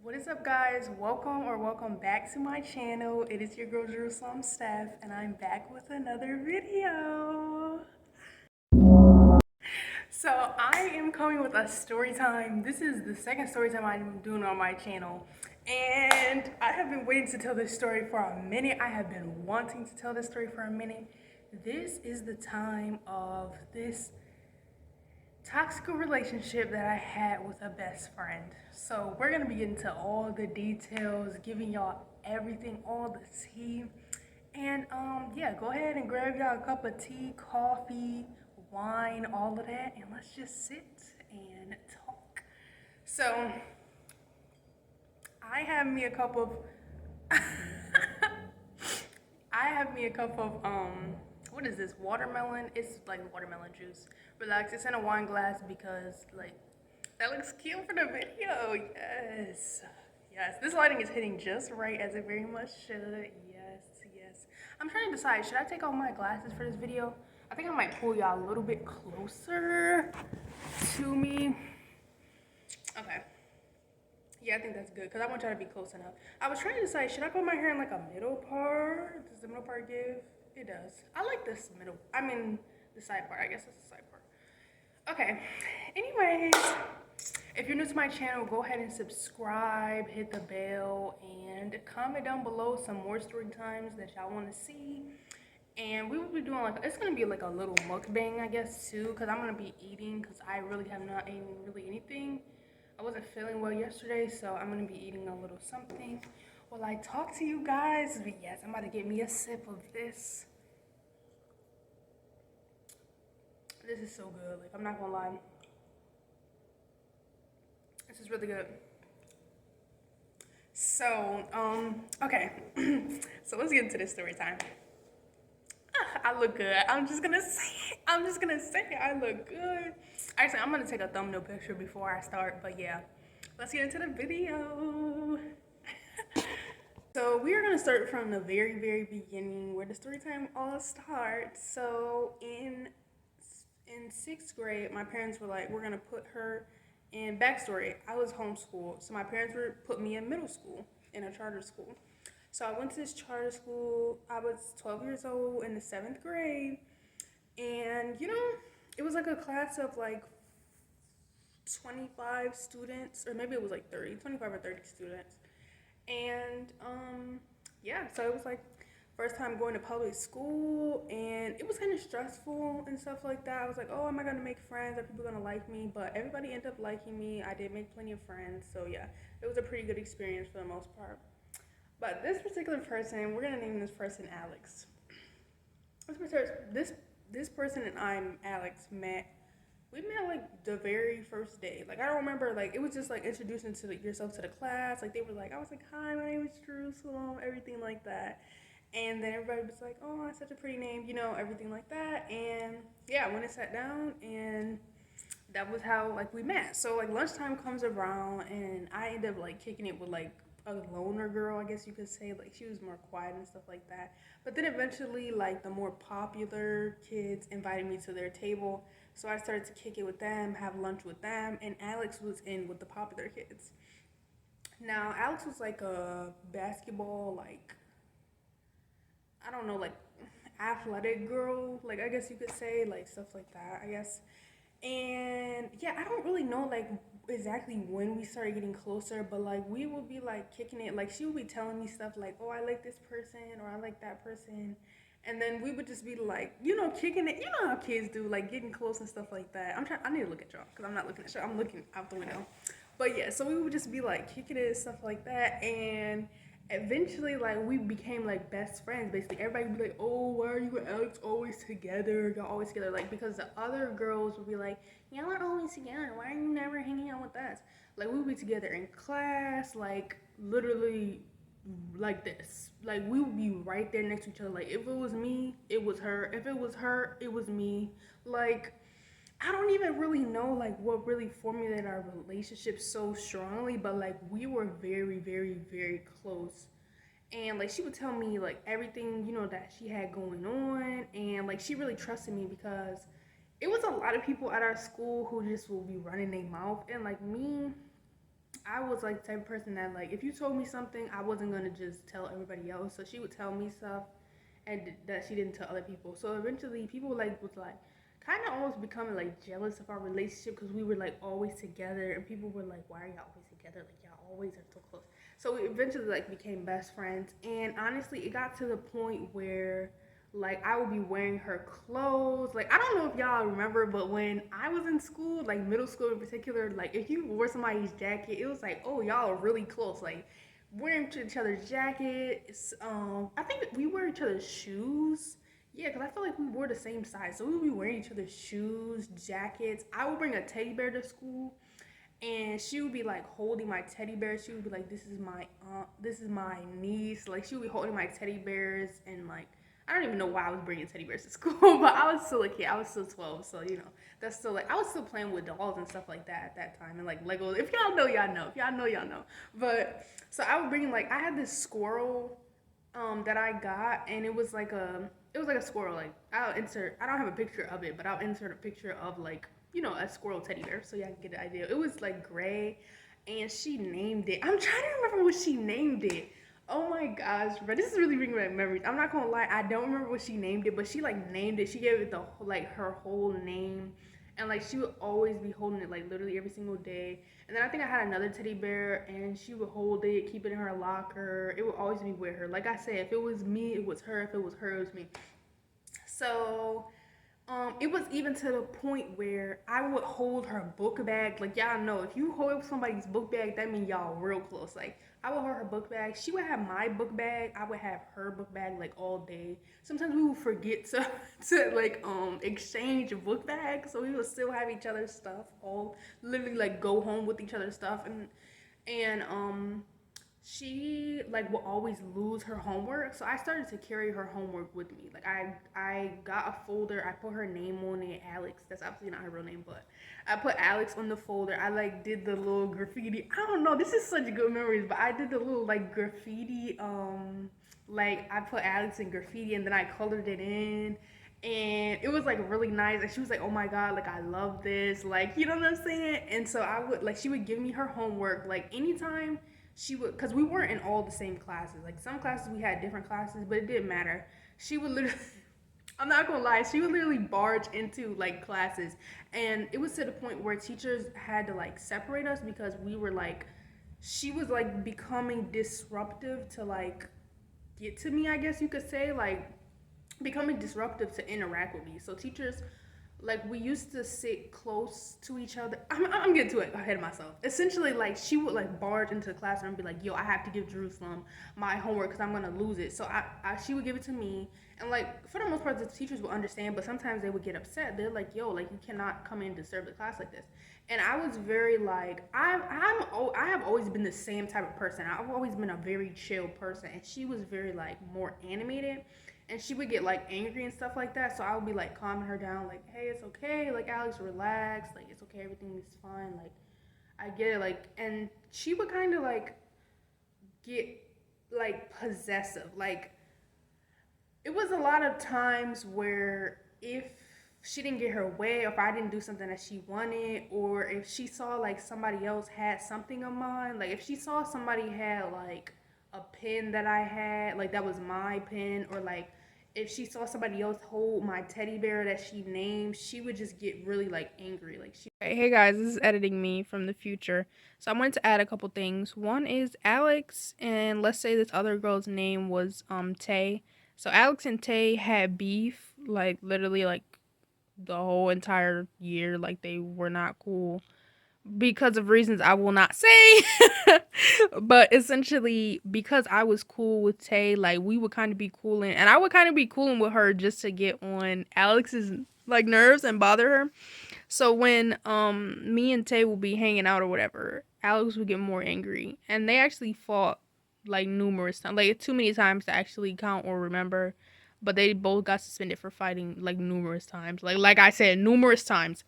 What is up, guys? Welcome back to my channel. It is your girl Jerusalem Steph, and I'm back with another video. So I am coming with a story time. This is the second story time I'm doing on my channel, and I have been waiting to tell this story for a minute. I have been wanting to tell this story for a minute. This is the time of this toxic relationship that I had with a best friend. So we're gonna be getting to all the details, giving y'all everything, all the tea. And yeah, go ahead and grab y'all a cup of tea, coffee, wine, all of that, and let's just sit and talk. So I have me a cup of I have me a cup of what is this? Watermelon. It's like watermelon juice. Relax. It's in a wine glass because like that looks cute for the video. Yes. Yes. This lighting is hitting just right as it very much should. Yes, yes. I'm trying to decide, should I take off my glasses for this video? I think I might pull y'all a little bit closer to me. Okay. Yeah, I think that's good because I want y'all to be close enough. I was trying to decide, should I put my hair in like a middle part? Does the middle part give? It does. I like this middle. I mean, the side part. I guess it's the side part. Okay. Anyways, if you're new to my channel, go ahead and subscribe, hit the bell, and comment down below some more story times that y'all want to see. And we will be doing like, it's gonna be like a little mukbang, I guess, too, because I'm gonna be eating because I really have not eaten really anything. I wasn't feeling well yesterday, so I'm gonna be eating a little something while I talk to you guys. But yes, I'm about to get me a sip of this. This is so good. Like, I'm not gonna lie. This is really good. So, okay. So let's get into this story time. I look good. I'm just gonna say it. I'm just gonna say it. I look good. Actually, I'm gonna take a thumbnail picture before I start, but yeah. Let's get into the video. So we are gonna start from the very beginning where the story time all starts. So in 6th grade, my parents were like, we're gonna put her in backstory. I was homeschooled, so my parents were put me in middle school in a charter school. So I went to this charter school. I was 12 years old in the 7th grade, and it was like a class of like 25 students, or maybe it was like 30, 25 or 30 students. And yeah, so it was like first time going to public school, and it was kind of stressful and stuff like that. I was like, oh, am I gonna make friends? Are people gonna like me? But everybody ended up liking me. I did make plenty of friends, so yeah, it was a pretty good experience for the most part. But this particular person, we're gonna name this person Alex. This person and Alex met. We met like the very first day. Like I don't remember. Like it was just like introducing to yourself to the class. Like they were like, I was like, hi, my name is Jerusalem, everything like that. And then everybody was like, oh, that's such a pretty name, everything like that. And yeah, I went and sat down, and that was how like we met. So like lunchtime comes around, and I end up like kicking it with like a loner girl, I guess you could say. Like she was more quiet and stuff like that. But then eventually like the more popular kids invited me to their table, so I started to kick it with them, have lunch with them, and Alex was in with the popular kids. Now Alex was like a basketball, like I don't know, like athletic girl, like I guess you could say, like stuff like that, I guess. And yeah, I don't really know like exactly when we started getting closer, but like we would be like kicking it. Like she would be telling me stuff like, oh, I like this person or I like that person. And then we would just be like, kicking it. You know how kids do, like getting close and stuff like that. I need to look at y'all because I'm not looking at y'all. I'm looking out the window. But yeah, so we would just be like kicking it and stuff like that. And eventually like we became like best friends. Basically everybody would be like, oh, why are you and Alex always together? Y'all always together. Like because the other girls would be like, y'all are always together, why are you never hanging out with us? Like we would be together in class, like literally like this. Like we would be right there next to each other. Like if it was me, it was her. If it was her, it was me. Like I don't even really know like what really formulated our relationship so strongly, but like we were very close. And like she would tell me like everything, that she had going on, and like she really trusted me because it was a lot of people at our school who just will be running their mouth, and like me, I was like the type of person that like if you told me something, I wasn't gonna just tell everybody else. So she would tell me stuff, and that she didn't tell other people. So eventually, people like was like kind of almost becoming like jealous of our relationship because we were like always together, and people were like, "Why are y'all always together? Like y'all always are so close." So we eventually like became best friends, and honestly, it got to the point where like I would be wearing her clothes. Like I don't know if y'all remember, but when I was in school, like middle school in particular, like if you wore somebody's jacket, it was like, oh, y'all are really close. Like wearing each other's jackets. I think we wear each other's shoes. Yeah, because I feel like we wore the same size, so we would be wearing each other's shoes, jackets. I would bring a teddy bear to school, and she would be like holding my teddy bear. She would be like, "This is my aunt. This is my niece." Like she would be holding my teddy bears, and like I don't even know why I was bringing teddy bears to school, but I was still a kid. I was still 12, so that's still like I was still playing with dolls and stuff like that at that time, and like Legos. If y'all know, y'all know. If y'all know, y'all know. But so I would bring like I had this squirrel that I got, and it was like a squirrel. Like I'll insert. I don't have a picture of it, but I'll insert a picture of like a squirrel teddy bear, so y'all can get the idea. It was like gray, and she named it. I'm trying to remember what she named it. Oh my gosh, bro, this is really bringing back memories. I'm not gonna lie, I don't remember what she named it, but she like named it. She gave it the like her whole name, and like she would always be holding it like literally every single day. And then I think I had another teddy bear, and she would hold it, keep it in her locker. It would always be with her. Like I said, if it was me, it was her. If it was her, it was me. So it was even to the point where I would hold her book bag. Like y'all know, if you hold somebody's book bag, that means y'all real close. Like I would hold her book bag. She would have my book bag. I would have her book bag like all day. Sometimes we would forget to to like exchange book bags, so we would still have each other's stuff. All literally like go home with each other's stuff, and she like will always lose her homework, so I started to carry her homework with me. Like I got a folder, I put her name on it, Alex. That's absolutely not her real name, but I put Alex on the folder. I like did the little graffiti. I don't know, this is such good memories, but I did the little like graffiti. Like I put Alex in graffiti, and then I colored it in, and it was like really nice. And she was like, "Oh my god, like I love this," like you know what I'm saying. And so I would like she would give me her homework like anytime she would, because we weren't in all the same classes. Like some classes we had different classes, but it didn't matter. She would literally I'm not gonna lie, she would literally barge into like classes, and it was to the point where teachers had to like separate us because we were like she was like becoming disruptive to like get to me, I guess you could say, like becoming disruptive to interact with me. So teachers, like we used to sit close to each other. I'm getting to it ahead of myself. Essentially, like she would like barge into the classroom and be like, "Yo, I have to give Jerusalem my homework because I'm gonna lose it." So she would give it to me, and like for the most part, the teachers would understand. But sometimes they would get upset. They're like, "Yo, like you cannot come in and disturb the class like this." And I was very like, I have always been the same type of person. I've always been a very chill person, and she was very like more animated, and she would get like angry and stuff like that. So I would be like calming her down, like, "Hey, it's okay, like Alex, relax, like it's okay, everything is fine, like I get it," like, and she would kind of like get like possessive. Like it was a lot of times where if she didn't get her way, or if I didn't do something that she wanted, or if she saw like somebody else had something of mine, like if she saw somebody had like a pen that I had, like that was my pen, or like if she saw somebody else hold my teddy bear that she named, she would just get really like angry. Like she Hey guys, this is editing me from the future. So I wanted to add a couple things. One is Alex, and let's say this other girl's name was Tay. So Alex and Tay had beef, like literally like the whole entire year. Like they were not cool because of reasons I will not say. But essentially, because I was cool with Tay, like we would kind of be cooling, and I would kind of be cooling with her just to get on Alex's like nerves and bother her. So when me and Tay would be hanging out or whatever, Alex would get more angry, and they actually fought like numerous times, like too many times to actually count or remember. But they both got suspended for fighting like numerous times. Like I said, numerous times.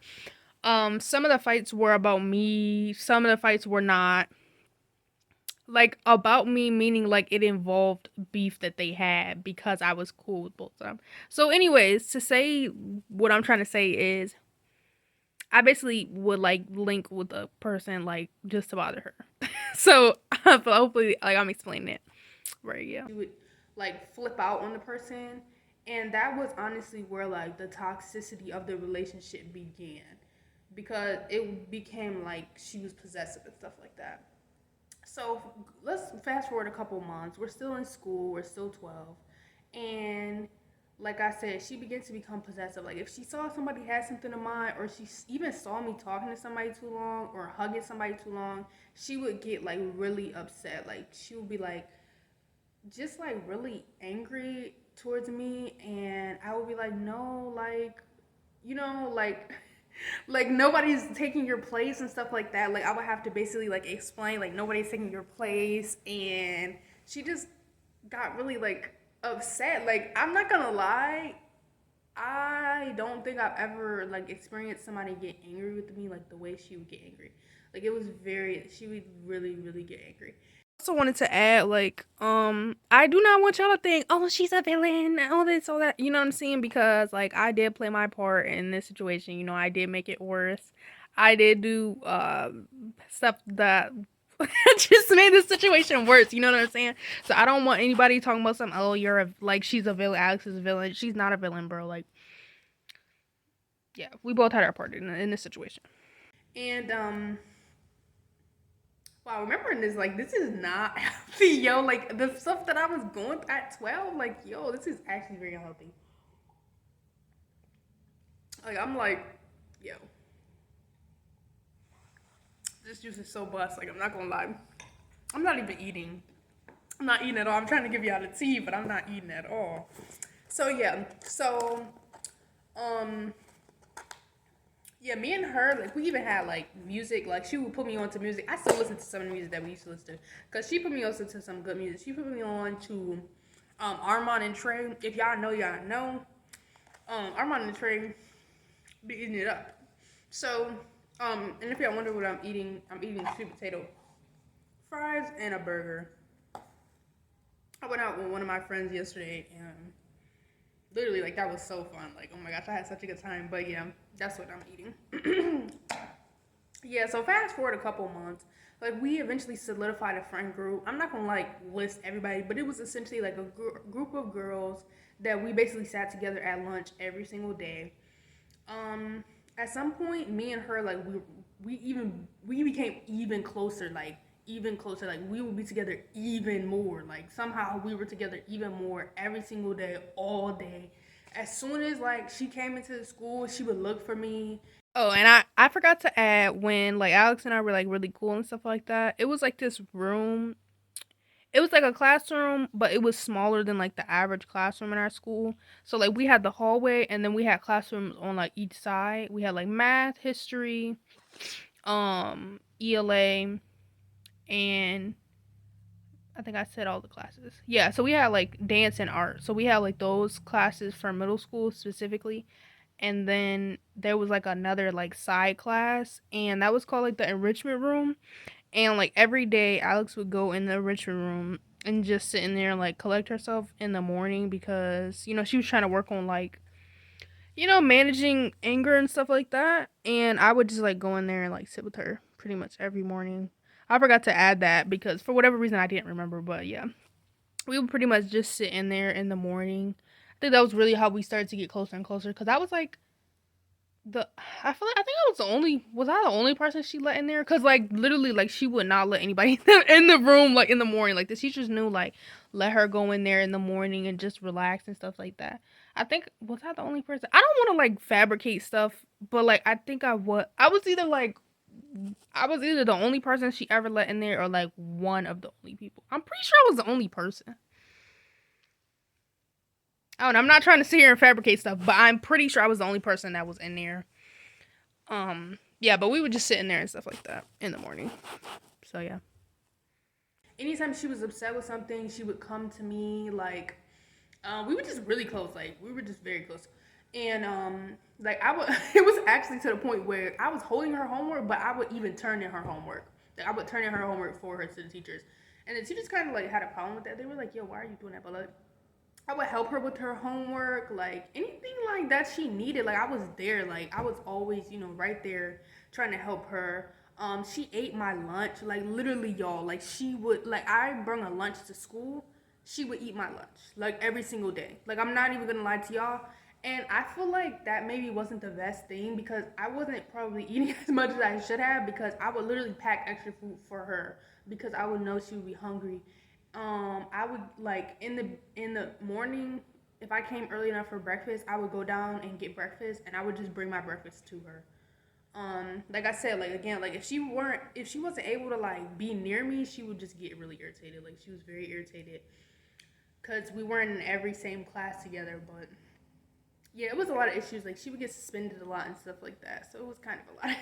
Some of the fights were about me. Some of the fights were not. Like about me meaning like it involved beef that they had because I was cool with both of them. So anyways, to say what I'm trying to say is I basically would like link with a person like just to bother her. So but hopefully like I'm explaining it right. Yeah. You would like flip out on the person, and that was honestly where like the toxicity of the relationship began, because it became like she was possessive and stuff like that. So let's fast forward a couple months. We're still in school. We're still 12, and like I said, she began to become possessive. Like if she saw somebody had something in mind, or she even saw me talking to somebody too long or hugging somebody too long, she would get like really upset. Like she would be like, just like really angry towards me, and I would be like, no, like, like like nobody's taking your place and stuff like that. Like I would have to basically like explain like nobody's taking your place, and she just got really like upset. Like I'm not gonna lie, I don't think I've ever like experienced somebody get angry with me like the way she would get angry. Like it was very, she would really really get angry. Also wanted to add like I do not want y'all to think, oh, she's a villain, all this, all that, you know what I'm saying, because like I did play my part in this situation. I did make it worse. I did do stuff that just made the situation worse, you know what I'm saying? So I don't want anybody talking about something, oh, you're a, like, she's a villain, Alex is a villain. She's not a villain, bro. Like, yeah, we both had our part in this situation. And wow, remembering this, like, this is not healthy, yo. Like, the stuff that I was going through at 12, like, yo, this is actually very unhealthy. Like, I'm like, yo, this juice is so bust. Like, I'm not gonna lie. I'm not even eating. I'm not eating at all. I'm trying to give you all the tea, but I'm not eating at all. So, yeah. So, um, yeah, me and her, like, we even had, like, music. Like, she would put me on to music. I still listen to some of the music that we used to listen to. Because she put me on to some good music. She put me on to Armand and Trey. If y'all know, y'all know. Armand and Trey be eating it up. So, and if y'all wonder what I'm eating sweet potato fries and a burger. I went out with one of my friends yesterday, and literally, like, that was so fun. Like, oh my gosh, I had such a good time. But yeah, that's what I'm eating. Yeah, so fast forward a couple months, like, we eventually solidified a friend group. I'm not gonna like list everybody, but it was essentially like a group of girls that we basically sat together at lunch every single day. At some point, me and her, like, we became even closer, like even closer. Like we would be together even more. Like somehow we were together even more every single day, all day. As soon as like she came into the school, she would look for me. Oh, and I forgot to add, when like Alex and I were like really cool and stuff like that. It was like this room. It was like a classroom, but it was smaller than like the average classroom in our school. So like we had the hallway, and then we had classrooms on like each side. We had like math, history, ELA, and I think I said all the classes. Yeah, so we had like dance and art. So we had like those classes for middle school specifically. And then there was like another like side class, and that was called like the enrichment room. And like every day Alex would go in the enrichment room and just sit in there and like collect herself in the morning, because she was trying to work on like managing anger and stuff like that. And I would just like go in there and like sit with her pretty much every morning. I forgot to add that because for whatever reason I didn't remember, but yeah, we would pretty much just sit in there in the morning. I think that was really how we started to get closer and closer, because I was like the I feel like I think I the only person she let in there, because like literally like she would not let anybody in the room like in the morning. Like the teachers knew, like, let her go in there in the morning and just relax and stuff like that. I think, was I the only person? I don't want to like fabricate stuff, but like I think I was either the only person she ever let in there, or like one of the only people. I'm pretty sure I was the only person. I don't know, I'm not trying to sit here and fabricate stuff, but I'm pretty sure I was the only person that was in there. Yeah, but we would just sit in there and stuff like that in the morning. So yeah. Anytime she was upset with something, she would come to me. Like, we were just really close. Like, we were just very close. And like I would, it was actually to the point where I was holding her homework, but I would even turn in her homework. Like, I would turn in her homework for her to the teachers, and the teachers kind of like had a problem with that. They were like, "Yo, why are you doing that?" But like, I would help her with her homework, like anything like that she needed. Like I was there, like I was always, right there trying to help her. She ate my lunch, like literally, y'all. Like she would, like I bring a lunch to school. She would eat my lunch, like every single day. Like I'm not even gonna lie to y'all. And I feel like that maybe wasn't the best thing because I wasn't probably eating as much as I should have because I would literally pack extra food for her because I would know she would be hungry. I would like in the morning if I came early enough for breakfast, I would go down and get breakfast and I would just bring my breakfast to her. Like I said, like again, like if she wasn't able to like be near me, she would just get really irritated. Like she was very irritated because we weren't in every same class together, but yeah, it was a lot of issues. Like she would get suspended a lot and stuff like that. So it was kind of a lot,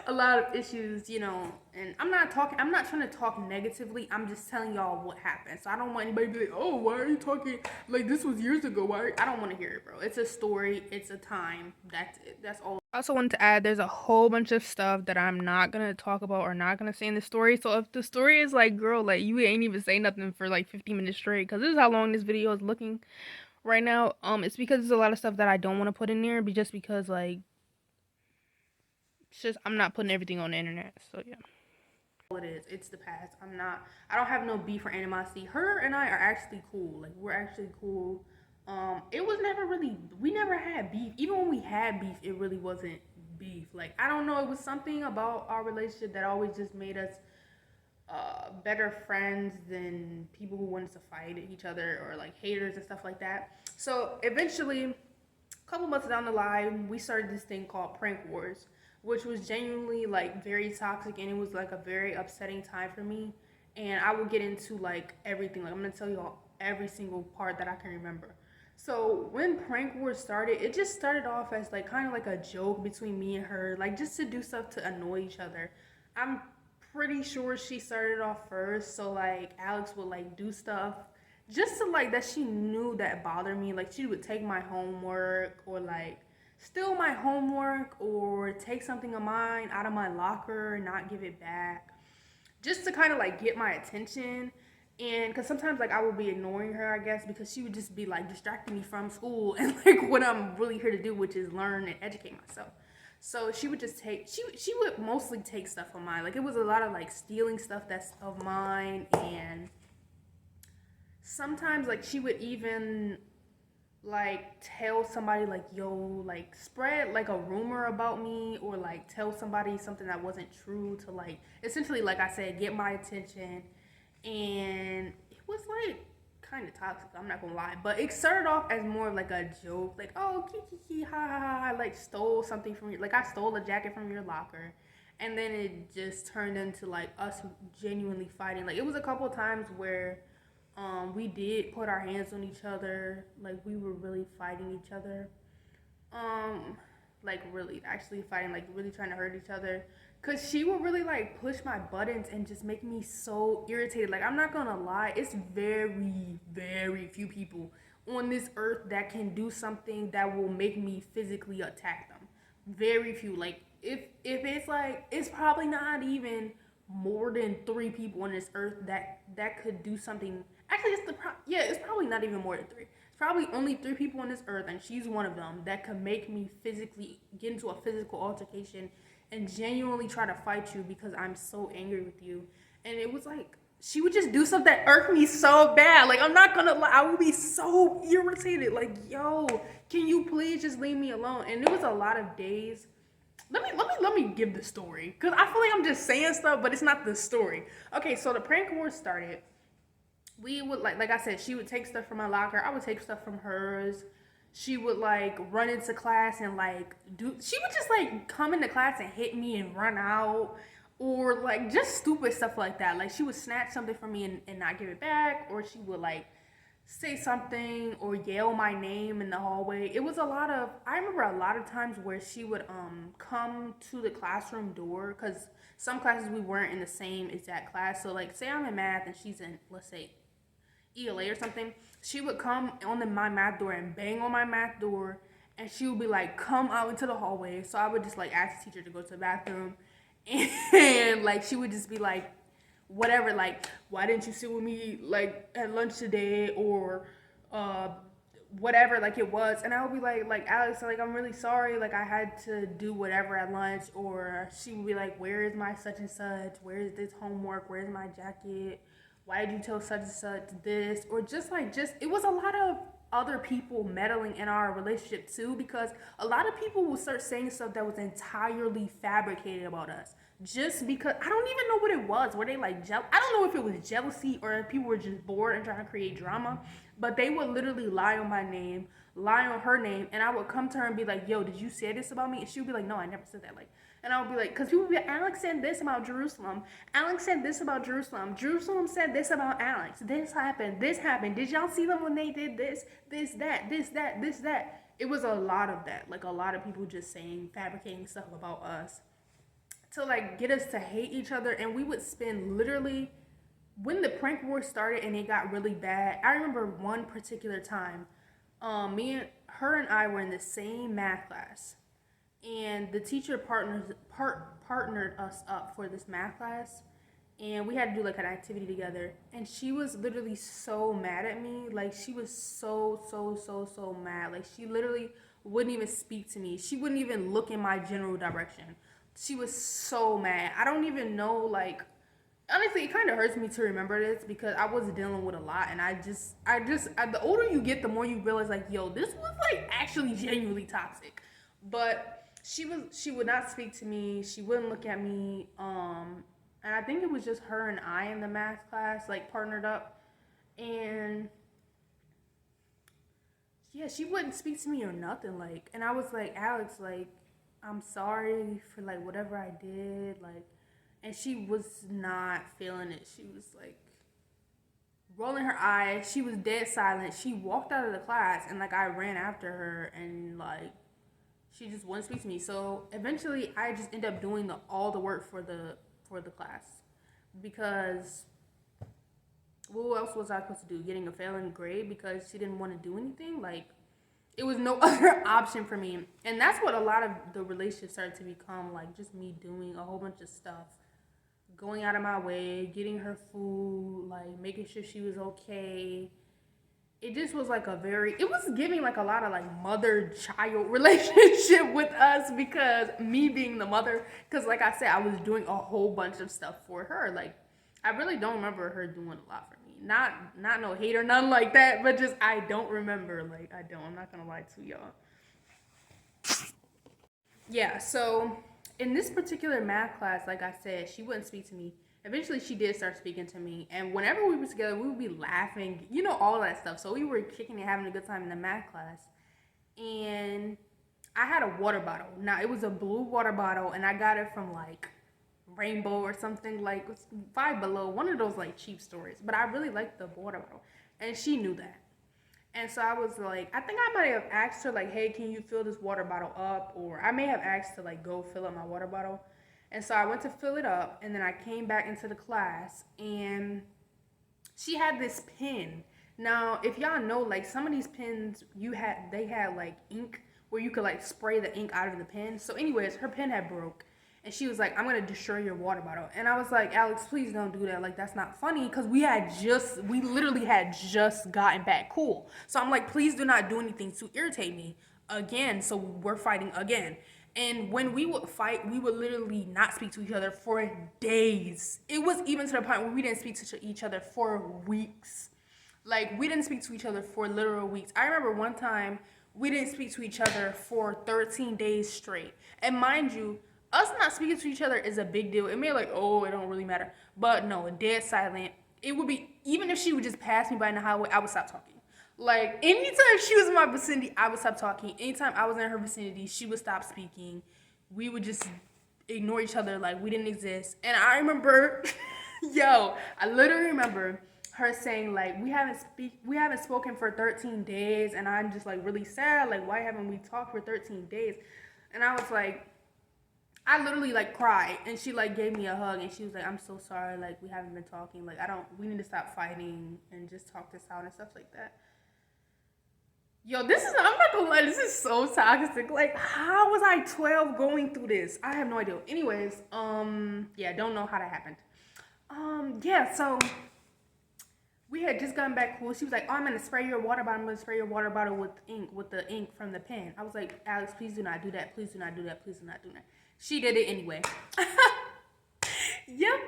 a lot of issues, And I'm not talking. I'm not trying to talk negatively. I'm just telling y'all what happened. So I don't want anybody to be like, "Oh, why are you talking like this was years ago?" Why? I don't want to hear it, bro. It's a story. It's a time. That's it. That's all. I also wanted to add there's a whole bunch of stuff that I'm not gonna talk about or not gonna say in the story. So if the story is like, girl, like you ain't even say nothing for like 15 minutes straight, because this is how long this video is looking right now. It's because there's a lot of stuff that I don't want to put in there, just because like it's just I'm not putting everything on the internet. So yeah. It is. It's the past. I don't have no beef or animosity. Her and I are actually cool. Like we're actually cool. It was never really we never had beef. Even when we had beef, it really wasn't beef. Like I don't know, it was something about our relationship that always just made us better friends than people who wanted to fight each other or like haters and stuff like that. So eventually, a couple months down the line, we started this thing called prank wars, which was genuinely like very toxic and it was like a very upsetting time for me. And I will get into like everything. Like I'm gonna tell you all every single part that I can remember. So when prank wars started, it just started off as like kind of like a joke between me and her, like just to do stuff to annoy each other. I'm pretty sure she started off first, so like Alex would like do stuff just to like that she knew that bothered me. Like she would take my homework or like steal my homework or take something of mine out of my locker and not give it back just to kind of like get my attention. And because sometimes like I would be ignoring her, I guess, because she would just be like distracting me from school and like what I'm really here to do, which is learn and educate myself. So she would just take she would mostly take stuff of mine. Like it was a lot of like stealing stuff that's of mine, and sometimes like she would even like tell somebody like, yo, like spread like a rumor about me or like tell somebody something that wasn't true to like essentially, like I said, get my attention. And it was like kind of toxic, I'm not gonna lie, but it started off as more of like a joke, like, oh, kiki ha ha ha, I like stole something from you, like I stole a jacket from your locker. And then it just turned into like us genuinely fighting. Like it was a couple of times where we did put our hands on each other. Like we were really fighting each other. Um, like really actually fighting, like really trying to hurt each other. Cause she would really like push my buttons and just make me so irritated. Like I'm not gonna lie, it's very, very few people on this earth that can do something that will make me physically attack them. Very few. Like if it's like it's probably not even more than 3 people on this earth that could do something. Actually, yeah, it's probably not even more than three. It's probably only 3 people on this earth, and she's one of them that could make me physically get into a physical altercation and genuinely try to fight you because I'm so angry with you. And it was like she would just do stuff that irked me so bad. Like I'm not gonna lie, I would be so irritated. Like, yo, can you please just leave me alone? And it was a lot of days. Let me give the story, because I feel like I'm just saying stuff, but it's not the story. Okay, so the prank war started. We would like I said, she would take stuff from my locker. I would take stuff from hers. She would like run into class and like she would just like come into class and hit me and run out, or like just stupid stuff like that. Like she would snatch something from me and not give it back, or she would like say something or yell my name in the hallway. It was a lot of, I remember a lot of times where she would come to the classroom door, because some classes we weren't in the same exact class. So like say I'm in math and she's in, let's say, ELA or something, she would come on my math door and bang on my math door, and she would be like, come out into the hallway. So I would just like ask the teacher to go to the bathroom, and like she would just be like, whatever, like, why didn't you sit with me like at lunch today, or uh whatever like it was, and I would be like Alex, like I'm really sorry, like I had to do whatever at lunch. Or she would be like, where is my such and such, where is this homework, where's my jacket, why did you tell such and such this? Or just it was a lot of other people meddling in our relationship too, because a lot of people would start saying stuff that was entirely fabricated about us, just because I don't even know what it was. Were they like I don't know if it was jealousy or if people were just bored and trying to create drama. But they would literally lie on my name, lie on her name, and I would come to her and be like, yo, did you say this about me? And she would be like, no, I never said that. Like, and I would be like, because people would be like, Alex said this about Jerusalem. Alex said this about Jerusalem. Jerusalem said this about Alex. This happened. This happened. Did y'all see them when they did this, that? It was a lot of that. Like, a lot of people just saying, fabricating stuff about us to, like, get us to hate each other. And we would spend literally, when the prank war started and it got really bad, I remember one particular time, her and I were in the same math class, and the teacher partnered us up for this math class, and we had to do like an activity together. And she was literally so mad at me, like she was so mad. Like she literally wouldn't even speak to me. She wouldn't even look in my general direction. She was so mad. I don't even know, like, honestly, it kind of hurts me to remember this because I was dealing with a lot, and the older you get, the more you realize, like, yo, this was like actually genuinely toxic. But she would not speak to me. She wouldn't look at me. And I think it was just her and I in the math class, like, partnered up, and yeah, she wouldn't speak to me or nothing. Like, and I was like, Alex, like, I'm sorry for like whatever I did, like. And she was not feeling it. She was like rolling her eyes. She was dead silent. She walked out of the class, and like I ran after her, and like she just wouldn't speak to me. So eventually I just ended up doing all the work for the class, because what else was I supposed to do? Getting a failing grade because she didn't want to do anything? Like, it was no other option for me. And that's what a lot of the relationships started to become, like, just me doing a whole bunch of stuff, going out of my way, getting her food, like making sure she was okay. It just was like it was giving like a lot of like mother-child relationship with us, because me being the mother, because like I said, I was doing a whole bunch of stuff for her. Like, I really don't remember her doing a lot for me. Not no hate or nothing like that, but just I don't remember. Like, I'm not gonna lie to y'all. Yeah, so in this particular math class, like I said, she wouldn't speak to me. Eventually, she did start speaking to me, and whenever we were together, we would be laughing, all that stuff. So we were kicking and having a good time in the math class, and I had a water bottle. Now, it was a blue water bottle, and I got it from like Rainbow or something, like Five Below, one of those like cheap stores. But I really liked the water bottle, and she knew that. And so I was like, I think I might have asked her, like, hey, can you fill this water bottle up? Or I may have asked to, like, go fill up my water bottle. And so I went to fill it up, and then I came back into the class, and she had this pen. Now, if y'all know, like, some of these pens, they had, like, ink where you could, like, spray the ink out of the pen. So anyways, her pen had broke. And she was like, I'm going to destroy your water bottle. And I was like, Alex, please don't do that. Like, that's not funny. Because we literally had just gotten back cool. So I'm like, please do not do anything to irritate me again. So we're fighting again. And when we would fight, we would literally not speak to each other for days. It was even to the point where we didn't speak to each other for weeks. Like, we didn't speak to each other for literal weeks. I remember one time we didn't speak to each other for 13 days straight. And mind you, us not speaking to each other is a big deal. It may like, oh, it don't really matter. But no, dead silent. It would be, even if she would just pass me by in the highway, I would stop talking. Like, anytime she was in my vicinity, I would stop talking. Anytime I was in her vicinity, she would stop speaking. We would just ignore each other like we didn't exist. And I remember, I literally remember her saying, like, we haven't spoken for 13 days, and I'm just like really sad. Like, why haven't we talked for 13 days? And I was like, I literally like cried, and she like gave me a hug, and she was like, I'm so sorry, like we haven't been talking, like we need to stop fighting and just talk this out and stuff like that. Yo, I'm not gonna lie, this is so toxic. Like, how was I 12 going through this? I have no idea. Anyways, don't know how that happened. So We had just gotten back cool. She was like, "Oh, I'm gonna spray your water bottle. I'm gonna spray your water bottle with the ink from the pen." I was like, "Alex, please do not do that. Please do not do that. Please do not do that." She did it anyway. Yep.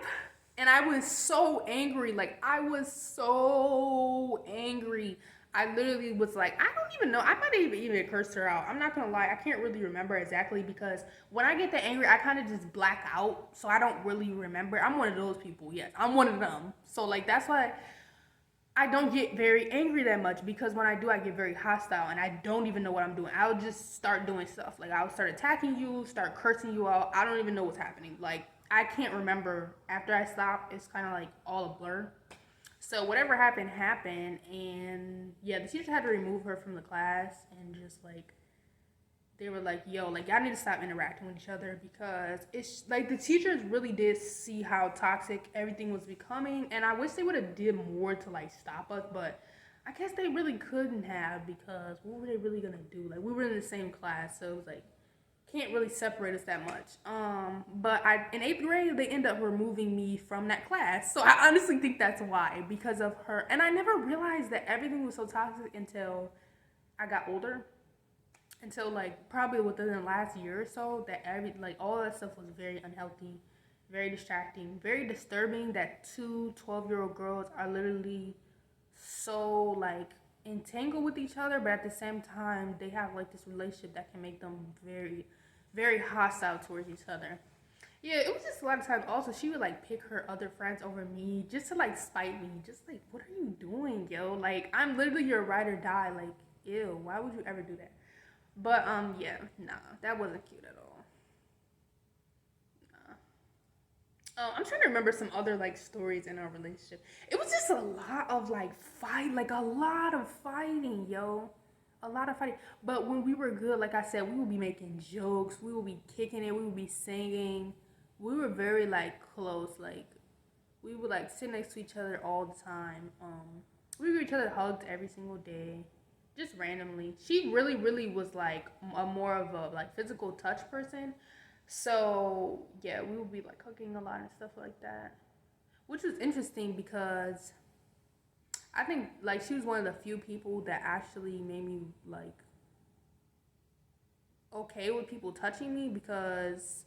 And I was so angry. Like, I was so angry. I literally was like, I don't even know. I might have even cursed her out. I'm not gonna lie. I can't really remember exactly because when I get that angry, I kind of just black out. So I don't really remember. I'm one of those people. Yes, I'm one of them. So like that's why I don't get very angry that much, because when I do, I get very hostile and I don't even know what I'm doing. I'll just start doing stuff. Like I'll start attacking you, start cursing you out. I don't even know what's happening. Like I can't remember. After I stop, it's kind of like all a blur. So whatever happened, happened. And yeah, the teacher had to remove her from the class, and just like, they were like, yo, like y'all need to stop interacting with each other, because it's like the teachers really did see how toxic everything was becoming, and I wish they would have did more to like stop us, but I guess they really couldn't have, because what were they really gonna do? Like we were in the same class, so it was like can't really separate us that much. But in 8th grade they end up removing me from that class, so I honestly think that's why, because of her. And I never realized that everything was so toxic until I got older, until like probably within the last year or so, that like all that stuff was very unhealthy, very distracting, very disturbing, that 12-year-old girls are literally so like entangled with each other, but at the same time they have like this relationship that can make them very, very hostile towards each other. Yeah, it was just a lot of times. Also, she would like pick her other friends over me just to like spite me. Just like, what are you doing, yo? Like, I'm literally your ride or die. Like, ew, why would you ever do that? But yeah, nah, that wasn't cute at all. Nah. I'm trying to remember some other like stories in our relationship. It was just a lot of like like a lot of fighting, yo. A lot of fighting. But when we were good, like I said, we would be making jokes, we would be kicking it, we would be singing. We were very like close. Like we would like sit next to each other all the time. We gave each other hugs every single day, just randomly. She really, really was like a more of a like physical touch person. So yeah, we would be like hugging a lot and stuff like that, which was interesting because I think like she was one of the few people that actually made me like okay with people touching me, because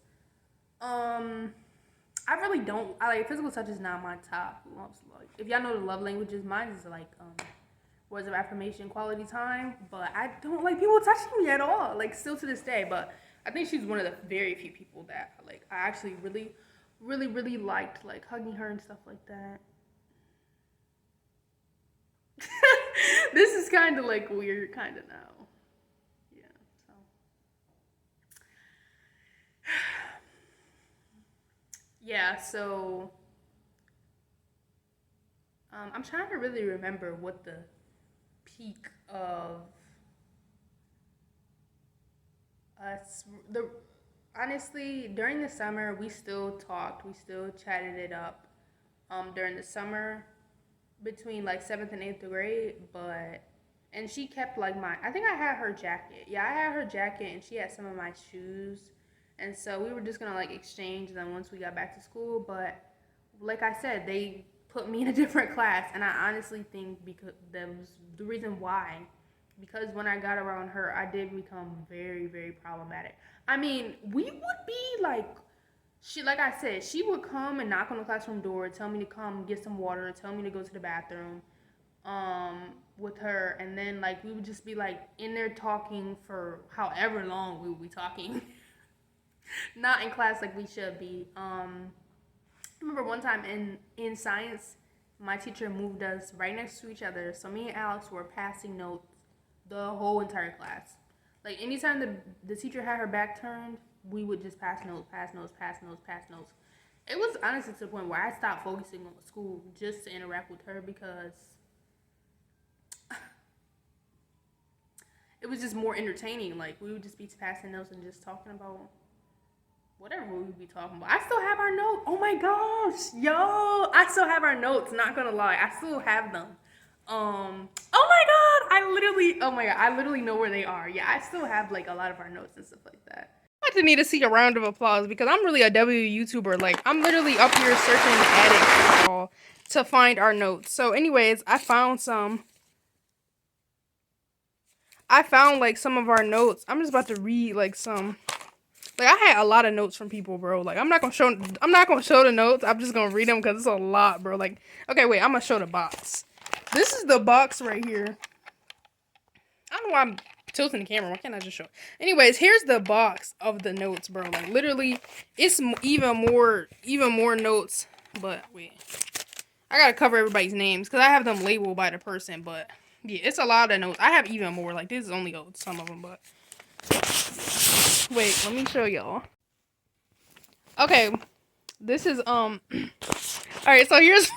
I really don't. I like physical touch is not my top. Like if y'all know the love languages, mine is like words of affirmation, quality time. But I don't like people touching me at all. Like still to this day. But I think she's one of the very few people that like I actually really, really, really liked like hugging her and stuff like that. This is kind of like weird, kind of now. Yeah. So. Yeah. So. I'm trying to really remember what the peak of us the honestly during the summer we still talked, we still chatted it up during the summer between like 7th and 8th grade. But and she kept like my, I think I had her jacket, yeah, I had her jacket and she had some of my shoes, and so we were just gonna like exchange them once we got back to school. But like I said, they put me in a different class, and I honestly think because that was the reason why, because when I got around her I did become very, very problematic. I mean, we would be like, she, like I said, she would come and knock on the classroom door, tell me to come get some water, tell me to go to the bathroom with her, and then like we would just be like in there talking for however long we would be talking. Not in class like we should be. I remember one time in science, my teacher moved us right next to each other, so me and Alex were passing notes the whole entire class. Like anytime the teacher had her back turned, we would just pass notes, pass notes, pass notes, pass notes. It was honestly to the point where I stopped focusing on school just to interact with her, because it was just more entertaining. Like we would just be passing notes and just talking about whatever we would be talking about. I still have our notes. Oh my gosh, yo, I still have our notes. Not gonna lie, I still have them. Oh my god, oh my god, I literally know where they are. Yeah, I still have like a lot of our notes and stuff like that. I just need to see a round of applause because I'm really a W YouTuber. Like I'm literally up here searching addicts all to find our notes. So anyways, I found like some of our notes. I'm just about to read like some. Like I had a lot of notes from people, bro. Like I'm not gonna show the notes. I'm just gonna read them because it's a lot, bro. Like, okay, wait, I'm gonna show the box. This is the box right here. I don't know why I'm tilting the camera. Why can't I just show? Anyways, here's the box of the notes, bro. Like literally, it's even more notes. But wait, I gotta cover everybody's names because I have them labeled by the person. But yeah, it's a lot of notes. I have even more. Like this is only some of them, but wait, let me show y'all. Okay, this is all right, so here's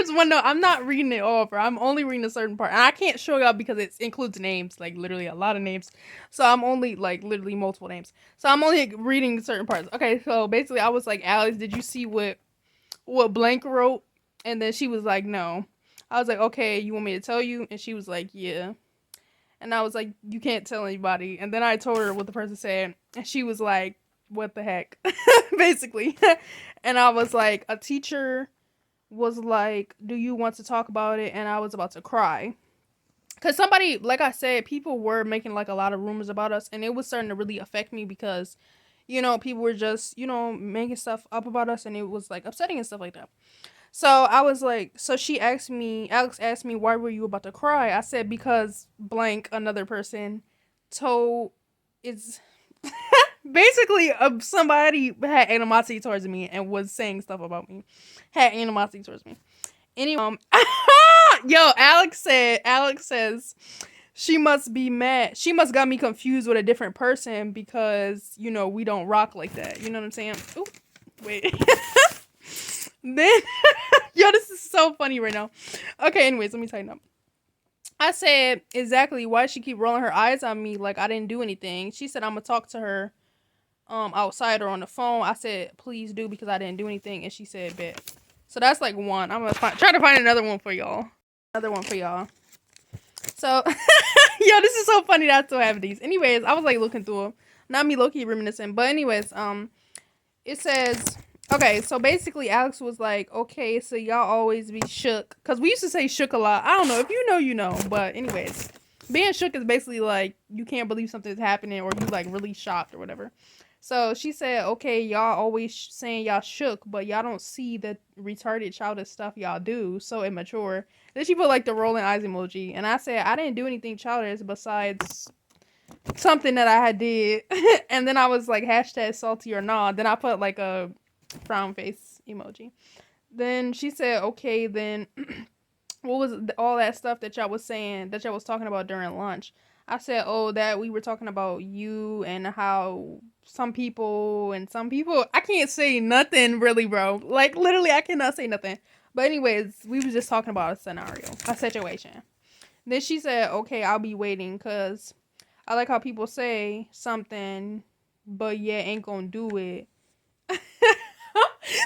one note. I'm not reading it all, bro. I'm only reading a certain part. And I can't show y'all because it includes names, like literally a lot of names. So I'm only like literally multiple names. So I'm only reading certain parts. Okay, so basically I was like, Alex, did you see what blank wrote? And then she was like, no. I was like, okay, you want me to tell you? And she was like, yeah. And I was like, you can't tell anybody. And then I told her what the person said. And she was like, what the heck? Basically. And I was like, a teacher was like, do you want to talk about it? And I was about to cry. Because somebody, like I said, people were making like a lot of rumors about us. And it was starting to really affect me because, you know, people were just, you know, making stuff up about us. And it was like upsetting and stuff like that. So I was like, so Alex asked me, why were you about to cry? I said, because blank, another person told, it's basically somebody had animosity towards me and was saying stuff about me. Had animosity towards me. Anyway, yo, Alex says, she must be mad. She must got me confused with a different person because, you know, we don't rock like that. You know what I'm saying? Ooh, wait. Then, yo, this is so funny right now. Okay, anyways, let me tighten up. I said, exactly, why she keep rolling her eyes on me like I didn't do anything? She said, I'm gonna talk to her outside or on the phone. I said, please do because I didn't do anything. And she said, bet. So that's like one. I'm gonna try to find another one for y'all. So, yo, this is so funny that I still have these. Anyways, I was like looking through them. Not me low-key reminiscing. But anyways, it says, okay, so basically Alex was like, okay, so y'all always be shook. Because we used to say shook a lot. I don't know. If you know, you know. But anyways, being shook is basically like you can't believe something's happening or you like really shocked or whatever. So she said, okay, y'all always saying y'all shook, but y'all don't see the retarded childish stuff y'all do. So immature. Then she put like the rolling eyes emoji. And I said, I didn't do anything childish besides something that I had did. And then I was like, hashtag salty or nah. Then I put like a frown face emoji. Then she said, okay, then what was all that stuff that y'all was saying, that y'all was talking about during lunch? I said, oh, that we were talking about you and how some people, I can't say nothing really, bro. Like, literally, I cannot say nothing. But anyways, we was just talking about a scenario, a situation. Then she said, okay, I'll be waiting because I like how people say something, but yeah, ain't gonna do it.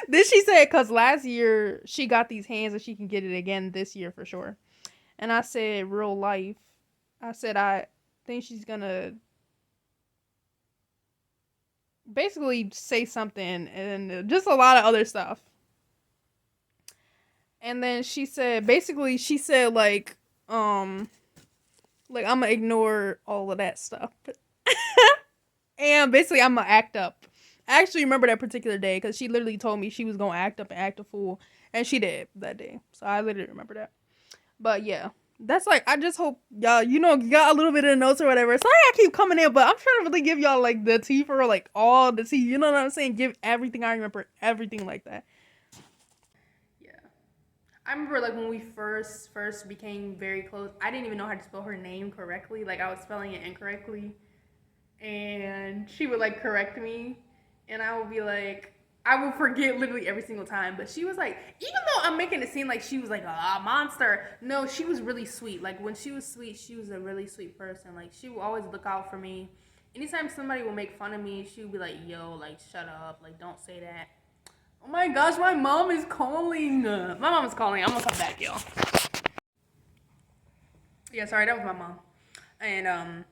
Then she said, because last year she got these hands and she can get it again this year for sure. And I said, real life. I said, I think she's gonna basically say something and just a lot of other stuff. And then she said, like I'm gonna ignore all of that stuff. And basically I'm gonna act up. I actually remember that particular day because she literally told me she was gonna act up and act a fool. And she did that day. So I literally remember that. But yeah. That's like, I just hope y'all, you know, got a little bit of the notes or whatever. Sorry I keep coming in, but I'm trying to really give y'all like the tea for like all the tea. You know what I'm saying? Give everything I remember, everything like that. Yeah. I remember like when we first became very close, I didn't even know how to spell her name correctly. Like I was spelling it incorrectly. And she would like correct me. And I would be like, I would forget literally every single time. But she was like, even though I'm making it seem like she was like a monster, no, she was really sweet. Like when she was sweet, she was a really sweet person. Like she would always look out for me. Anytime somebody would make fun of me, she would be like, yo, like shut up, like don't say that. Oh my gosh, my mom is calling. My mom is calling. I'm gonna come back, y'all. Yeah, sorry, that was my mom. And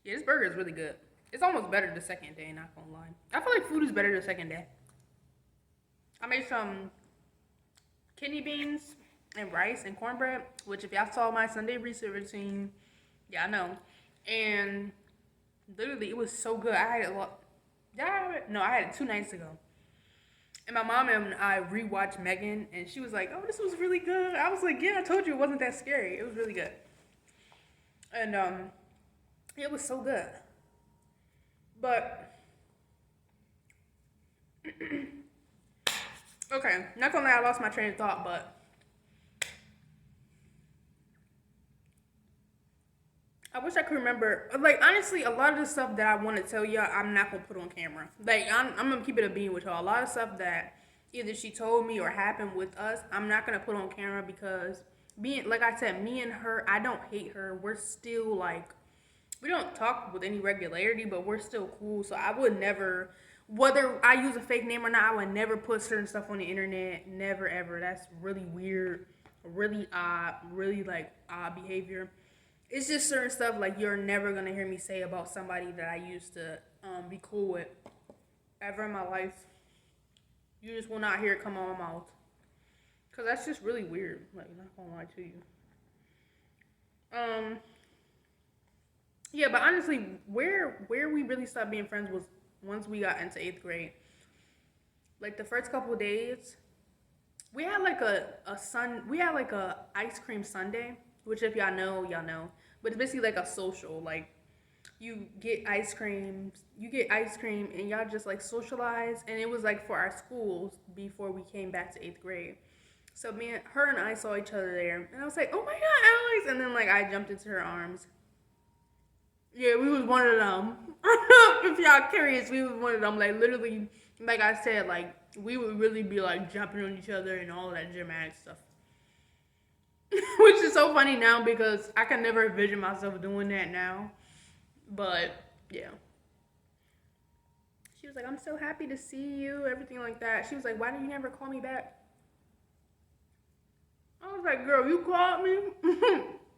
yeah, this burger is really good. It's almost better the second day, not gonna lie. I feel like food is better the second day. I made some kidney beans and rice and cornbread, which if y'all saw my Sunday research routine, y'all know. And literally, it was so good. I had it. No, I had it 2 nights ago. And my mom and I rewatched Megan, and she was like, "Oh, this was really good." I was like, "Yeah, I told you it wasn't that scary. It was really good." And it was so good. But okay, not gonna lie, I lost my train of thought, but I wish I could remember. Like, honestly, a lot of the stuff that I want to tell y'all, I'm not gonna put on camera. Like, I'm gonna keep it a bean with y'all. A lot of stuff that either she told me or happened with us, I'm not gonna put on camera because being, like I said, me and her, I don't hate her. We're still like, we don't talk with any regularity, but we're still cool. So I would never, whether I use a fake name or not, I would never put certain stuff on the internet. Never ever. That's really weird, really odd, really like odd behavior. It's just certain stuff like you're never gonna hear me say about somebody that I used to be cool with ever in my life. You just will not hear it come out of my mouth. Cause that's just really weird. Like, not gonna lie to you. Yeah, but honestly, where we really stopped being friends was once we got into 8th grade. Like the first couple of days, we had like we had like a ice cream sundae, which if y'all know, y'all know. But it's basically like a social, like you get ice cream, and y'all just like socialize. And it was like for our schools before we came back to 8th grade. So her and I saw each other there, and I was like, "Oh my God, Alex!" And then like I jumped into her arms. Yeah, we was one of them. If y'all curious, we was one of them. Like literally, like I said, like we would really be like jumping on each other and all that dramatic stuff. Which is so funny now because I can never envision myself doing that now. But yeah. She was like, "I'm so happy to see you," everything like that. She was like, "Why did you never call me back?" I was like, "Girl, you called me."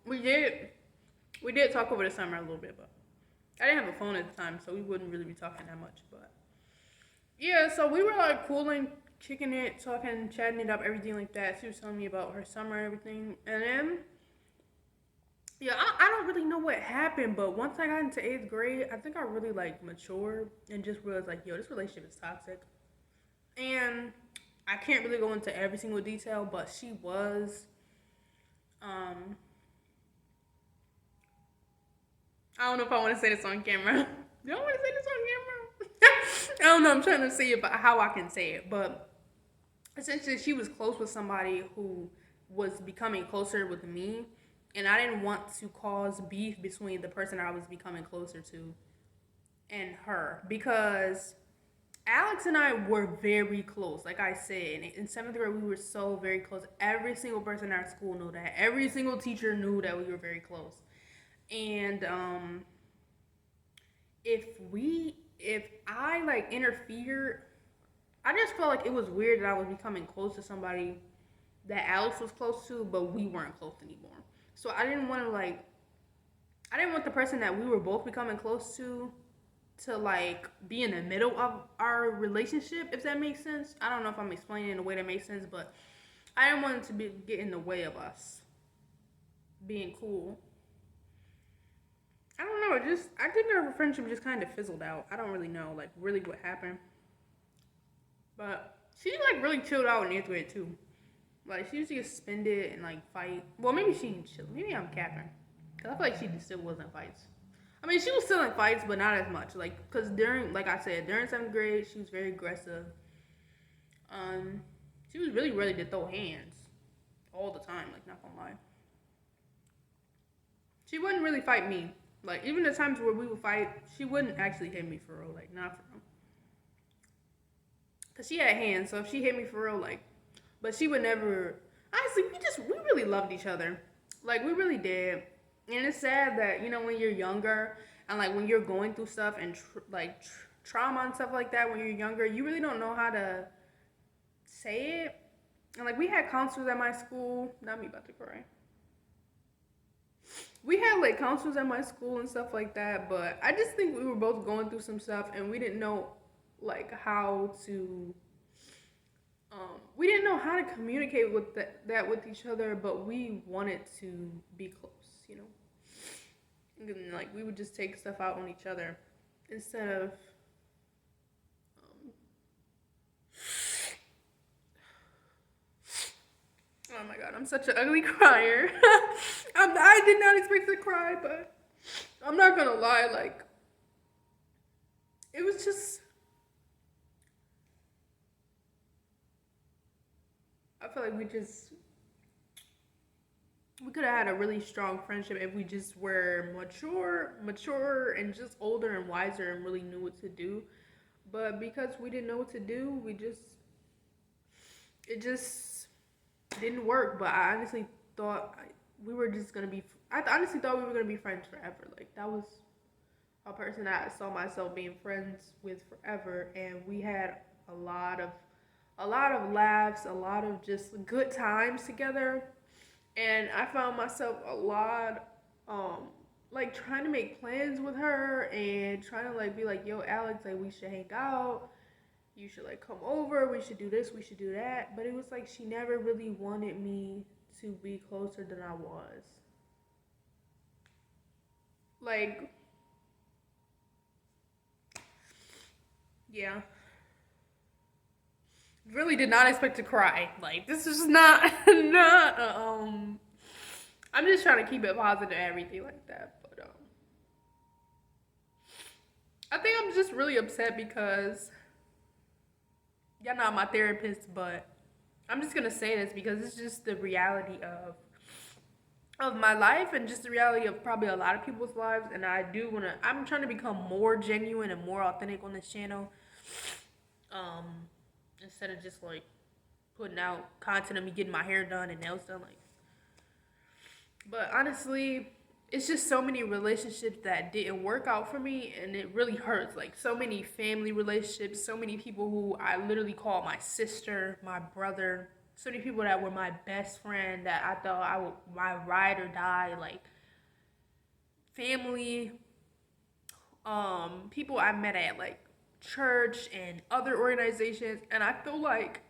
We did. We did talk over the summer a little bit, but I didn't have a phone at the time, so we wouldn't really be talking that much. But yeah, so we were like cooling, kicking it, talking, chatting it up, everything like that. She was telling me about her summer and everything. And then, yeah, I don't really know what happened, but once I got into 8th grade, I think I really like matured and just realized like, yo, this relationship is toxic. And I can't really go into every single detail, but she was, I don't know if I want to say this on camera. Do I want to say this on camera? I don't know. I'm trying to see how I can say it, but essentially, she was close with somebody who was becoming closer with me, and I didn't want to cause beef between the person I was becoming closer to and her because Alex and I were very close. Like I said, in 7th grade, we were so very close. Every single person in our school knew that. Every single teacher knew that we were very close. And if I like interfered, I just felt like it was weird that I was becoming close to somebody that Alex was close to, but we weren't close anymore. So I didn't want the person that we were both becoming close to like be in the middle of our relationship, if that makes sense. I don't know if I'm explaining it in a way that makes sense, but I didn't want it to get in the way of us being cool. I don't know. I think our friendship just kind of fizzled out. I don't really know, like, really what happened. But she, like, really chilled out in 8th grade, too. Like, she used to get suspended and, like, fight. Well, maybe she didn't chill. Maybe I'm capping. Because I feel like she still was in fights. I mean, she was still in fights, but not as much. Like, because like I said, during 7th grade, she was very aggressive. She was really ready to throw hands all the time, like, not gonna lie. She wouldn't really fight me. Like, even the times where we would fight, she wouldn't actually hit me for real. Like, not for real. Because she had hands, so if she hit me for real, like, but she would never. Honestly, we really loved each other. Like, we really did. And it's sad that, you know, when you're younger and, like, when you're going through stuff and, trauma and stuff like that when you're younger, you really don't know how to say it. And, like, we had counselors at my school. Not me about to cry. We had like counselors at my school and stuff like that, but I just think we were both going through some stuff and we didn't know like how to we didn't know how to communicate with that with each other, but we wanted to be close, you know. And, like, we would just take stuff out on each other instead of. Oh my god, I'm such an ugly crier. I did not expect to cry, but I'm not gonna lie, like, it was just. I feel like we could have had a really strong friendship if we just were mature, and just older and wiser and really knew what to do. But because we didn't know what to do, it just didn't work. But I honestly thought we were just gonna be. I honestly thought we were gonna be friends forever. Like, that was a person that I saw myself being friends with forever, and we had a lot of laughs, a lot of just good times together. And I found myself a lot, like, trying to make plans with her and trying to, like, be like, yo, Alex, like, we should hang out. You should, like, come over. We should do this. We should do that. But it was like she never really wanted me to be closer than I was. Like, yeah. Really did not expect to cry. Like, this is not, not, I'm just trying to keep it positive and everything like that. But, I think I'm just really upset because y'all not my therapist, but I'm just gonna say this because it's just the reality of my life, and just the reality of probably a lot of people's lives. And I'm trying to become more genuine and more authentic on this channel. Um, Instead of just, like, putting out content of me getting my hair done and nails done, like. But honestly, it's just so many relationships that didn't work out for me, and it really hurts. Like, so many family relationships, so many people who I literally call my sister, my brother, so many people that were my best friend that I thought I would my ride or die, like, family, people I met at, like, church and other organizations. And I feel like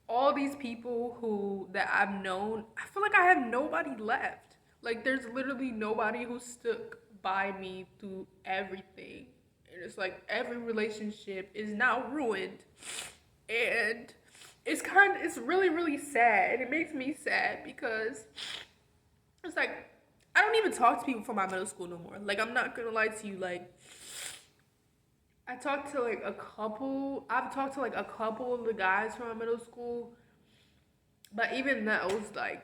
all these people that I've known, I feel like I have nobody left. Like, there's literally nobody who stuck by me through everything. And it's like every relationship is now ruined. And it's really, really sad. And it makes me sad because it's like, I don't even talk to people from my middle school no more. Like, I'm not gonna lie to you. Like, I've talked to like a couple of the guys from my middle school, but even that was like,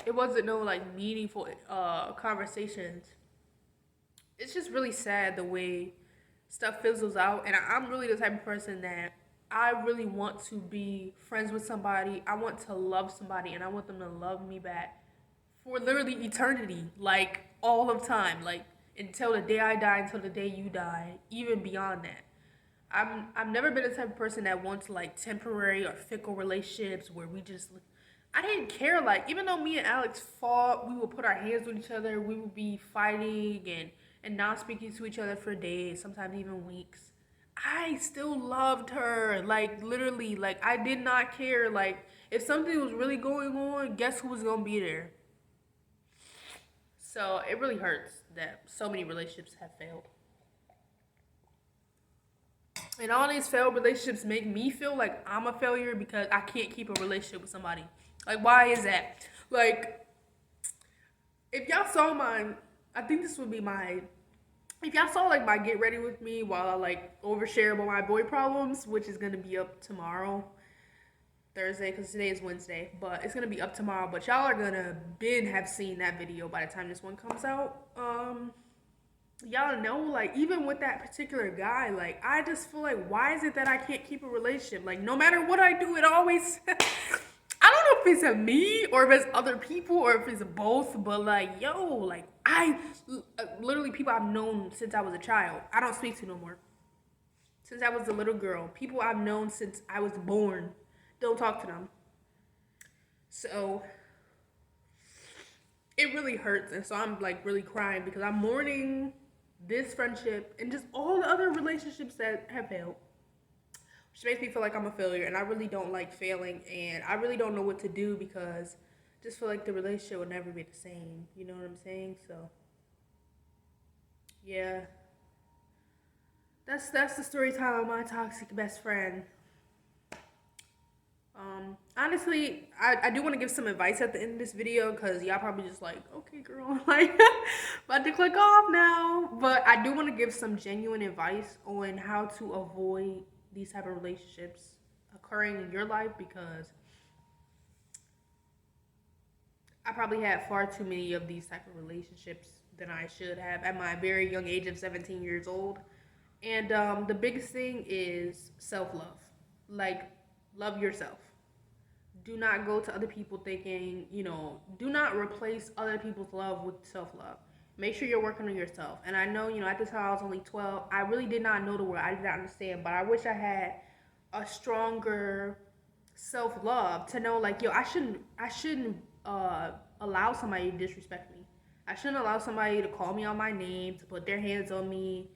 it wasn't no, like, meaningful conversations. It's just really sad the way stuff fizzles out. And I'm really the type of person that I really want to be friends with somebody. I want to love somebody, and I want them to love me back for literally eternity, like, all of time, like, until the day I die, until the day you die, even beyond that. I've never been the type of person that wants, like, temporary or fickle relationships where I didn't care. Like, even though me and Alex fought, we would put our hands with each other, we would be fighting and not speaking to each other for days, sometimes even weeks. I still loved her. Like, literally, like, I did not care. Like, if something was really going on, guess who was gonna be there? So it really hurts that so many relationships have failed. And all these failed relationships make me feel like I'm a failure because I can't keep a relationship with somebody. Like, why is that? Like, if y'all saw I think this would be if y'all saw, like, my get ready with me while I, like, overshare about my boy problems, which is gonna be up tomorrow, Thursday, because today is Wednesday, but it's gonna be up tomorrow. But y'all are gonna have seen that video by the time this one comes out. Y'all know, like, even with that particular guy, like, I just feel like, why is it that I can't keep a relationship? Like, no matter what I do, it always I don't know if it's a me or if it's other people or if it's both, but, like, yo, like, I literally, people I've known since I was a child, I don't speak to no more. Since I was a little girl, people I've known since I was born, don't talk to them. So it really hurts. And so I'm, like, really crying because I'm mourning this friendship and just all the other relationships that have failed. She makes me feel like I'm a failure, and I really don't like failing, and I really don't know what to do because I just feel like the relationship will never be the same. You know what I'm saying? So, yeah, that's the story time of my toxic best friend. Honestly, I do want to give some advice at the end of this video because y'all probably just like, okay, girl, like, about to click off now. But I do want to give some genuine advice on how to avoid these type of relationships occurring in your life because I probably had far too many of these type of relationships than I should have at my very young age of 17 years old. And the biggest thing is self-love. Like, love yourself. Do not go to other people thinking, do not replace other people's love with self-love. Make sure you're working on yourself. And I know, at the time I was only 12, I really did not know the word. I did not understand, but I wish I had a stronger self-love to know, like, I shouldn't allow somebody to disrespect me. I shouldn't allow somebody to call me on my name, to put their hands on me,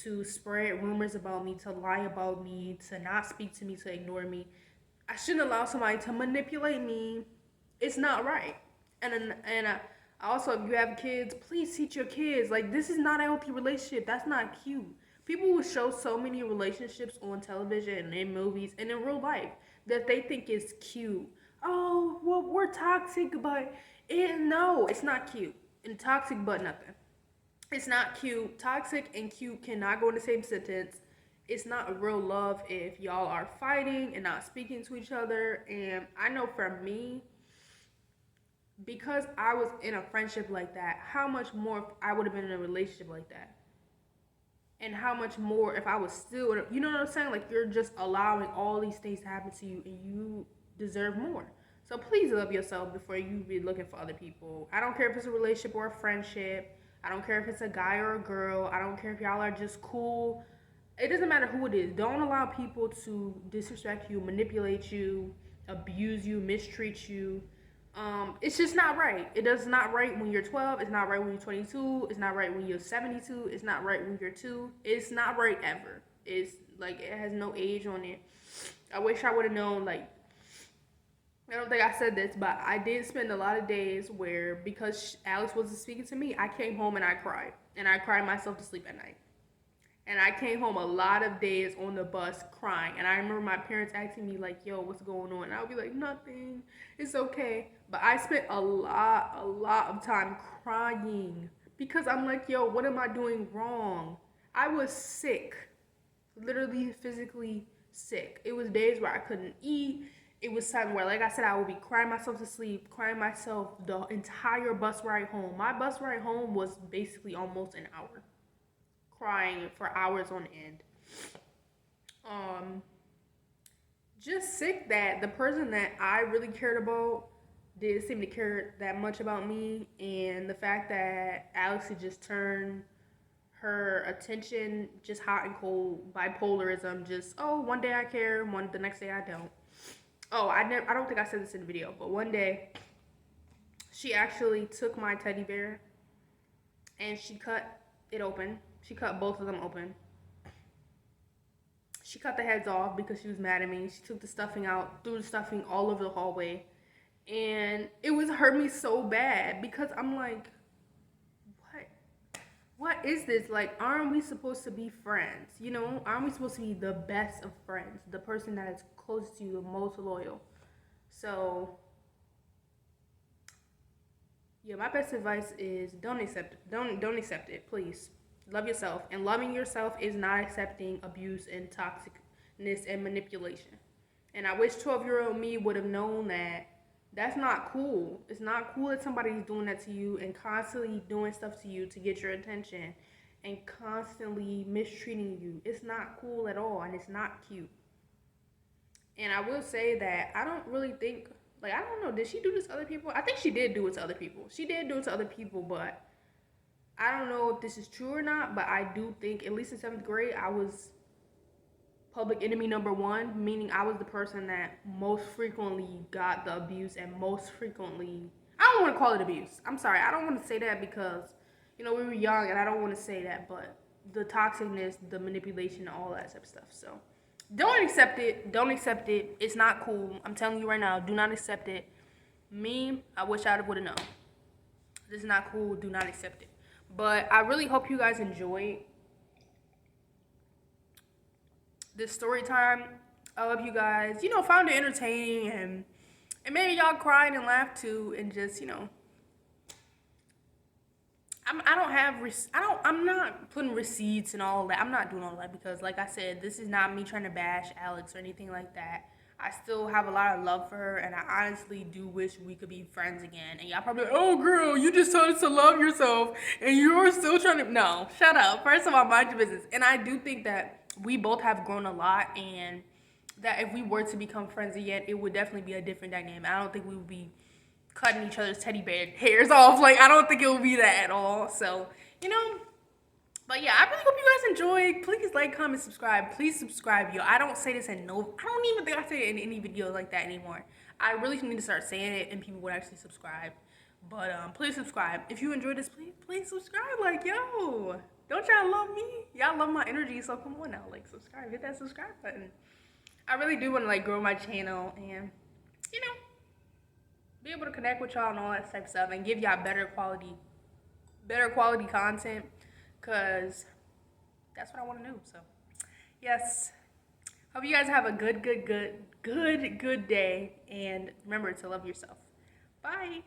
to spread rumors about me, to lie about me, to not speak to me, to ignore me. I shouldn't allow somebody to manipulate me. It's not right. And also, if you have kids, please teach your kids. Like, this is not a healthy relationship. That's not cute. People will show so many relationships on television and in movies and in real life that they think is cute. Oh, well, we're toxic, but no, it's not cute. And toxic, but nothing. It's not cute. Toxic and cute cannot go in the same sentence. It's not a real love if y'all are fighting and not speaking to each other. And I know for me, because I was in a friendship like that, how much more if I would have been in a relationship like that? And how much more if I was still, you know what I'm saying? Like, you're just allowing all these things to happen to you and you deserve more. So please love yourself before you be looking for other people. I don't care if it's a relationship or a friendship. I don't care if it's a guy or a girl. I don't care if y'all are just cool. It doesn't matter who it is. Don't allow people to disrespect you, manipulate you, abuse you, mistreat you. It's just not right. It does not right when you're 12. It's not right when you're 22. It's not right when you're 72. It's not right when you're 2. It's not right ever. It's like, it has no age on it. I wish I would have known, like, I don't think I said this, but I did spend a lot of days where, because Alex wasn't speaking to me, I came home and I cried. And I cried myself to sleep at night. And I came home a lot of days on the bus crying. And I remember my parents asking me, like, yo, what's going on? And I would be like, nothing. It's okay. But I spent a lot of time crying because I'm like, yo, what am I doing wrong? I was sick. Literally, physically sick. It was days where I couldn't eat. It was time where, like I said, I would be crying myself to sleep, crying myself the entire bus ride home. My bus ride home was basically almost an hour. Crying for hours on end. Just sick that the person that I really cared about didn't seem to care that much about me, and the fact that Alex had just turned her attention just hot and cold, bipolarism, just, oh, one day I care, the next day I don't. Oh, I don't think I said this in the video, but one day she actually took my teddy bear and she cut it open. She cut both of them open. She cut the heads off because she was mad at me. She took the stuffing out, threw the stuffing all over the hallway. And it was hurt me so bad because I'm like, what is this? Like, aren't we supposed to be friends? Aren't we supposed to be the best of friends? The person that is closest to you, the most loyal. So, yeah, my best advice is don't accept it. Don't accept it, please. Love yourself. And loving yourself is not accepting abuse and toxicness and manipulation. And I wish 12-year-old me would have known that that's not cool. It's not cool that somebody's doing that to you and constantly doing stuff to you to get your attention and constantly mistreating you. It's not cool at all, and it's not cute. And I will say that I don't really think, like, I don't know, did she do this to other people? I think she did do it to other people. She did do it to other people, but I don't know if this is true or not, but I do think, at least in 7th grade, I was public enemy number 1, meaning I was the person that most frequently got the abuse and most frequently, I don't want to call it abuse. I'm sorry, I don't want to say that because, we were young and I don't want to say that, but the toxicness, the manipulation, all that type of stuff. So Don't accept it. Don't accept it. It's not cool. I'm telling you right now. Do not accept it. Me, I wish I would have known. This is not cool. Do not accept it. But I really hope you guys enjoyed this story time. I hope you guys, found it entertaining and maybe y'all cried and laughed too, and just, I'm not putting receipts and all that. I'm not doing all that because, like I said, this is not me trying to bash Alex or anything like that. I still have a lot of love for her, and I honestly do wish we could be friends again. And y'all probably like, oh, girl, you just told us to love yourself, and you're still trying to. No, shut up. First of all, mind your business. And I do think that we both have grown a lot, and that if we were to become friends again, it would definitely be a different dynamic. I don't think we would be cutting each other's teddy bear hairs off. Like, I don't think it would be that at all. So, but yeah, I really hope you guys enjoyed. Please like, comment, subscribe. Please subscribe, yo. I don't say this I don't even think I say it in any videos like that anymore. I really need to start saying it and people would actually subscribe. But please subscribe. If you enjoyed this, please subscribe. Like, yo, don't y'all love me? Y'all love my energy, so come on now. Like, subscribe. Hit that subscribe button. I really do want to, like, grow my channel and, be able to connect with y'all and all that type of stuff and give y'all better quality content, because that's what I want to do. So yes, hope you guys have a good day, and remember to love yourself. Bye.